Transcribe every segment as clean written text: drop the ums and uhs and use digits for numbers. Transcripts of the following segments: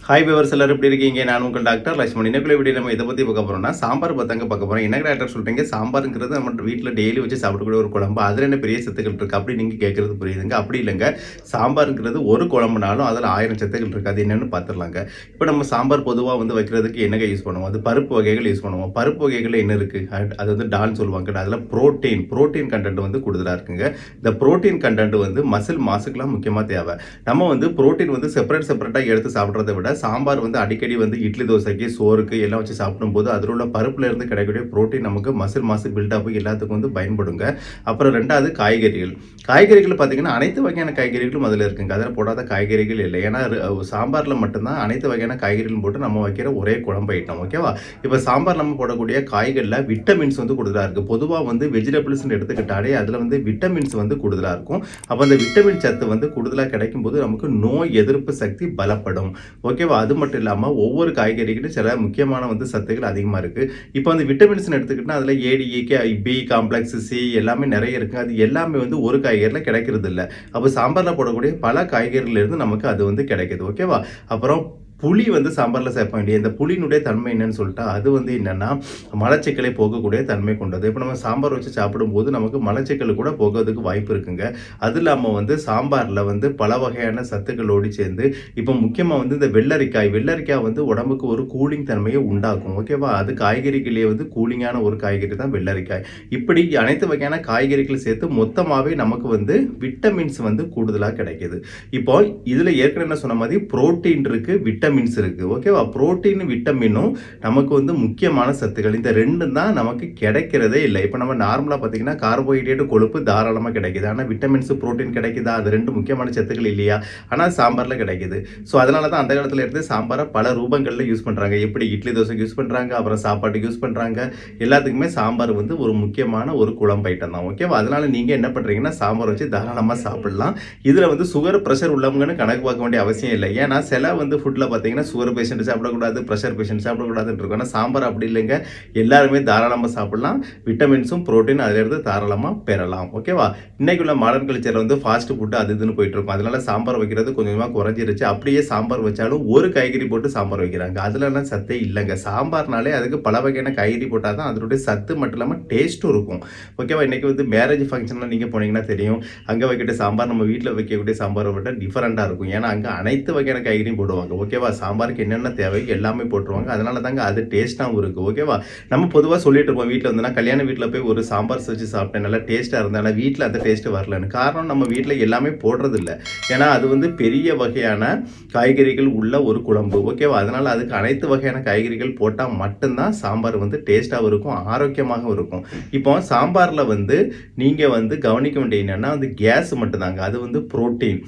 Hi viewers எல்லாரும் எப்படி இருக்கீங்க? நான் உங்கள் டாக்டர் லட்சுமணி. இன்னைக்குள்ள வீடியோ நம்ம இதை பற்றி பார்க்க போகிறோம்னா சாம்பார் பத்தாங்க பார்க்க போகிறோம். என்ன டாக்டர் சொல்கிறீங்க, சாம்பாருங்கிறது நம்ம வீட்டில் டெய்லி வச்சு சாப்பிடக்கூடிய ஒரு குழம்பு, அதில் என்ன பெரிய சத்துக்கள் இருக்குது அப்படி நீங்கள் கேட்குறது புரியுதுங்க. அப்படி இல்லைங்க, சாம்பாருங்கிறது ஒரு குழம்புனாலும் அதில் 1000 சத்துக்கள் இருக்குது. அது என்னென்னு பார்த்துடலாங்க. இப்போ நம்ம சாம்பார் பொதுவாக வந்து வைக்கிறதுக்கு என்னங்க யூஸ் பண்ணுவோம்? அது பருப்பு வகைகள் யூஸ் பண்ணுவோம். பருப்பு வகைகளில் என்ன இருக்குது? அது வந்து டால்னு சொல்லுவாங்க. அதில் ப்ரோட்டீன் கண்டென்ட் வந்து கூடுதலாக இருக்குங்க. இந்த ப்ரோட்டீன் கண்டென்ட் வந்து மசில் மாசுக்கெல்லாம் முக்கியமாக தேவை. நம்ம வந்து ப்ரோட்டீன் வந்து செப்பரேட்டாக எடுத்து சாப்பிட்றத விட சாம்பார் வந்து அடிக்கடி வந்து இட்லி தோசைக்கு சோறுக்கு எல்லாம் வச்சு சாப்பிடும்போது அதில் உள்ள பருப்புல இருந்து கிடைக்கக்கூடிய புரோட்டீன் நமக்கு மசில் மாசு பில்டப் எல்லாத்துக்கும் வந்து பயன்படுங்க. அப்புறம் ரெண்டாவது காய்கறிகள் பார்த்தீங்கன்னா அனைத்து வகையான காய்கறிகளும் அதில் இருக்குங்க. அதில் போடாத காய்கறிகள் இல்லை. ஏன்னா சாம்பாரில் மட்டும்தான் அனைத்து வகையான காய்கறிகளும் போட்டு நம்ம வைக்கிற ஒரே குழம்பு ஐட்டம். ஓகேவா? இப்போ சாம்பார் நம்ம போடக்கூடிய காய்களில் விட்டமின்ஸ் வந்து கூடுதலாக இருக்குது. பொதுவாக வந்து வெஜிடபிள்ஸ்ன்னு எடுத்துக்கிட்டாலே அதில் வந்து விட்டமின்ஸ் வந்து கூடுதலாக இருக்கும். அப்போ அந்த விட்டமின் சத்து வந்து கூடுதலாக கிடைக்கும் போது நமக்கு நோய் எதிர்ப்பு சக்தி பலப்படும். ஓகேவா? அது மட்டும் இல்லாமல் ஒவ்வொரு காய்கறிகளும் சில முக்கியமான வந்து சத்துக்கள் அதிகமாக இருக்குது. இப்போ அந்த விட்டமின்ஸ் எடுத்துக்கிட்டால் அதில் ஏடிஏகே பி காம்ப்ளெக்ஸ் சி எல்லாமே நிறைய இருக்குது. அது எல்லாமே வந்து ஒரு காய்கறியில் கிடைக்கிறது இல்லை. அப்போ சாம்பாரில் போடக்கூடிய பல காய்கறிகளிலிருந்து நமக்கு அது வந்து கிடைக்குது. ஓகேவா? அப்புறம் புளி வந்து சாம்பாரில் சேர்ப்ப வேண்டிய இந்த புளியினுடைய தன்மை என்னன்னு சொல்லிட்டா அது வந்து என்னென்னா மலச்சிக்கலை போகக்கூடிய தன்மை கொண்டது. இப்போ நம்ம சாம்பார் வச்சு சாப்பிடும்போது நமக்கு மலச்சிக்கல் கூட போகிறதுக்கு வாய்ப்பு இருக்குங்க. அது இல்லாமல் வந்து சாம்பாரில் வந்து பல வகையான சத்துக்களோடு சேர்ந்து இப்போ முக்கியமாக வந்து இந்த வெள்ளரிக்காய் வந்து உடம்புக்கு ஒரு கூலிங் தன்மையை உண்டாக்கும். ஓகேவா? அது காய்கறிகளே வந்து கூலிங்கான ஒரு காய்கறி தான் வெள்ளரிக்காய். இப்படி அனைத்து வகையான காய்கறிகள் சேர்த்து மொத்தமாகவே நமக்கு வந்து விட்டமின்ஸ் வந்து கூடுதலாக கிடைக்கிது. இப்போ இதில் ஏற்கனவே சொன்ன மாதிரி புரோட்டீன் இருக்குது, விட்டமின்ஸ் இருக்குது. ஓகேவா? புரோட்டீன் விட்டமினும் நமக்கு வந்து முக்கியமான சத்துக்கள். இந்த ரெண்டும் தான் நமக்கு கிடைக்கிறதே இல்லை. இப்போ நம்ம நார்மலாக பார்த்தீங்கன்னா கார்போஹைட்ரேட் கொழுப்பு தாராளமாக கிடைக்குது. ஆனால் விட்டமின்ஸ் புரோட்டீன் கிடைக்குதா? அது ரெண்டு முக்கியமான சத்துக்கள் இல்லையா? ஆனால் சாம்பாரில் கிடைக்குது. ஸோ அதனால தான் அந்த காலத்தில் இருந்து சாம்பாரை பல ரூபங்களில் யூஸ் பண்ணுறாங்க. எப்படி இட்லி தோசைக்கு யூஸ் பண்ணுறாங்க, அப்புறம் சாப்பாட்டுக்கு யூஸ் பண்ணுறாங்க. எல்லாத்துக்குமே சாம்பார் வந்து ஒரு முக்கியமான ஒரு குழம்பு ஐட்டம் தான். ஓகேவா? அதனால நீங்கள் என்ன பண்ணுறீங்கன்னா சாம்பார் வச்சு தாராளமாக சாப்பிடலாம். இதில் வந்து சுகர் ப்ரெஷர் உள்ளவங்கன்னு கணக்கு பார்க்க வேண்டிய அவசியம் இல்லை. ஏன்னா சில வந்து ஃபுட்டில் பார்த்தீங்கன்னா சுகர் பேஷண்ட் சாப்பிடக்கூடாது, ப்ரெஷர் பேஷண்ட் சாப்பிடக்கூடாதுன்னு இருக்கும். ஆனால் சாம்பார் அப்படி இல்லைங்க, எல்லாருமே தாராளமாக சாப்பிடலாம். விட்டமின்ஸும் புரோட்டீன் அதிலிருந்து தாராளமாக பெறலாம். ஓகேவா? இன்னைக்குள்ள மாடர்ன் கல்ச்சர் வந்து ஃபாஸ்ட் ஃபுட்டு அது இதுன்னு போயிட்டு இருக்கும். அதனால சாம்பார் வைக்கிறது கொஞ்சமாக குறைஞ்சிருச்சு. அப்படியே சாம்பார் வச்சாலும் ஒரு காய்கறி போட்டு சாம்பார் வைக்கிறாங்க. அதுலலாம் சத்தே இல்லைங்க. சாம்பார்னாலே அதுக்கு பல வகையான காய்கறி போட்டால் தான் அதனுடைய சத்து மட்டும் இல்லாமல் டேஸ்ட்டும் இருக்கும். ஓகேவா? இன்னைக்கு வந்து மேரேஜ் ஃபங்க்ஷனில் நீங்கள் போனீங்கன்னா தெரியும், அங்கே வைக்கிற சாம்பார் நம்ம வீட்டில் வைக்கக்கூடிய சாம்பாரை விட டிஃபரெண்டாக இருக்கும். ஏன்னா அங்கே அனைத்து வகையான காய்கறியும் போடுவாங்க. ஓகேவா? சாம்பாருக்கு என்னென்ன தேவை எல்லாமே போட்டுருவாங்க. அதனால தாங்க அது டேஸ்ட்டாகவும் இருக்குது. ஓகேவா? நம்ம பொதுவாக சொல்லிட்டு இருப்போம் வீட்டில் வந்து நான் கல்யாண வீட்டில் போய் ஒரு சாம்பார் வச்சு சாப்பிட்டேன், நல்லா டேஸ்ட்டாக இருந்தேன். ஆனால் வீட்டில் அந்த டேஸ்ட்டு வரலன்னு. காரணம் நம்ம வீட்டில் எல்லாமே போடுறது இல்லை. ஏன்னா அது வந்து பெரிய வகையான காய்கறிகள் உள்ள ஒரு குழம்பு. ஓகேவா? அதனால் அதுக்கு அனைத்து வகையான காய்கறிகள் போட்டால் மட்டும்தான் சாம்பார் வந்து டேஸ்ட்டாகவும் இருக்கும், ஆரோக்கியமாகவும் இருக்கும். இப்போ சாம்பாரில் வந்து நீங்கள் வந்து கவனிக்க வேண்டிய என்னென்னா வந்து கேஸ் மட்டும்தாங்க. அது வந்து புரோட்டீன்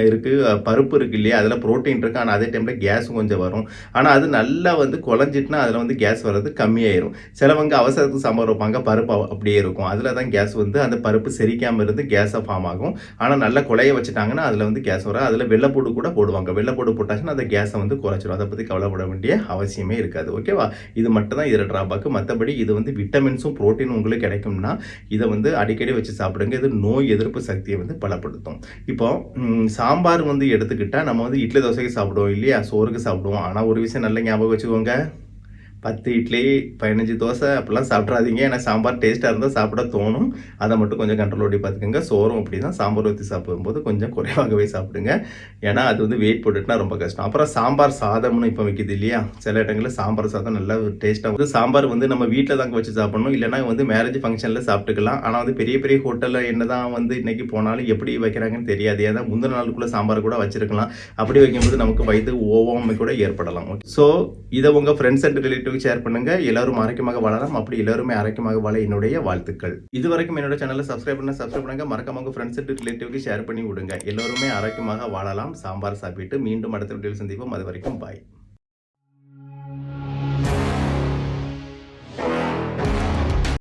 இருக்குது, பருப்பு இருக்குது இல்லையா, அதில் புரோட்டீன் இருக்குது. ஆனால் அதே டைமில் கேஸும் கொஞ்சம் வரும். ஆனால் அது நல்லா வந்து குழஞ்சிட்டுனா அதில் வந்து கேஸ் வர்றது கம்மியாயிரும். சிலவங்க அவசரத்துக்கு சாம்பார் வைப்பாங்க, பருப்பு அப்படியே இருக்கும். அதில் தான் கேஸ் வந்து அந்த பருப்பு செரிக்காமல் இருந்து கேஸாக ஃபார்ம் ஆகும். ஆனால் நல்லா குழைய வச்சுட்டாங்கன்னா அதில் வந்து கேஸ் வரும். அதில் வெள்ளைப்பூடு கூட போடுவாங்க. வெள்ளைப்பூடு போட்டாச்சுன்னா அந்த கேஸை வந்து குறைச்சிடும். அதை பற்றி கவலைப்பட வேண்டிய அவசியமே இருக்காது. ஓகேவா? இது மட்டும் தான் இதில் ட்ராபேக். மற்றபடி இது வந்து விட்டமின்ஸும் புரோட்டீனும் உங்களுக்கு கிடைக்கும்னா இதை வந்து அடிக்கடி வச்சு சாப்பிடுங்க. இது நோய் எதிர்ப்பு சக்தியை வந்து பலப்படுத்தும். இப்போ சாம்பார் வந்து எடுத்துக்கிட்டால் நம்ம வந்து இட்லி தோசைக்கு சாப்பிடுவோம் இல்லையா, சோறுக்கு சாப்பிடுவோம். ஆனால் ஒரு விஷயம் நல்ல ஞாபகம் வச்சுக்கோங்க, 10 இட்லி 15 தோசை அப்படிலாம் சாப்பிட்றாதீங்க. ஏன்னா சாம்பார் டேஸ்ட்டாக இருந்தால் சாப்பிட தோணும். அதை மட்டும் கொஞ்சம் கண்ட்ரோல் பண்ணி பார்த்துக்கோங்க. சோறும் அப்படி தான், சாம்பார் ஊற்றி சாப்பிடும்போது கொஞ்சம் குறைவாகவே சாப்பிடுங்க. ஏன்னா அது வந்து வெயிட் போட்டுட்டுனா ரொம்ப கஷ்டம். அப்புறம் சாம்பார் சாதம்னு இப்போ வைக்கிது இல்லையா, சில இடங்களில் சாம்பார் சாதம் நல்லா டேஸ்ட்டாக வந்து சாம்பார் வந்து நம்ம வீட்டில் தாங்க வச்சு சாப்பிடணும். இல்லைனா வந்து மேரேஜ் ஃபங்க்ஷனில் சாப்பிட்டுக்கலாம். ஆனால் வந்து பெரிய பெரிய ஹோட்டலில் என்ன தான் வந்து இன்றைக்கி போனாலும் எப்படி வைக்கிறாங்கன்னு தெரியாது. ஏன்னா முந்தின நாளுக்குள்ளே சாம்பார் கூட வச்சுருக்கலாம். அப்படி வைக்கும்போது நமக்கு வயிற்று ஓவாமை கூட ஏற்படலாம். ஸோ இதை உங்கள் ஃப்ரெண்ட்ஸ் அண்ட் ரிலேட்டிவ் ஷேர் பண்ணுங்க. எல்லாரும் ஆரோக்கியமாக வாழலாம். அப்படி எல்லாருமே ஆரோக்கியமாக வாழ என்னுடைய வாழ்த்துக்கள். இதுவரைக்கும் என்னோட சேனலை சப்ஸ்கிரைப் பண்ணுங்க. மறக்காம உங்க ஃப்ரெண்ட்ஸ் அண்ட் ரிலேட்டிவ்க்கு ஷேர் பண்ணி விடுங்க. எல்லாருமே ஆரோக்கியமாக வாழலாம். சாம்பார் சாப்பிட்டு மீண்டும் அடுத்த வீடியோவில் சந்திப்போம். அது வரைக்கும் பாய்.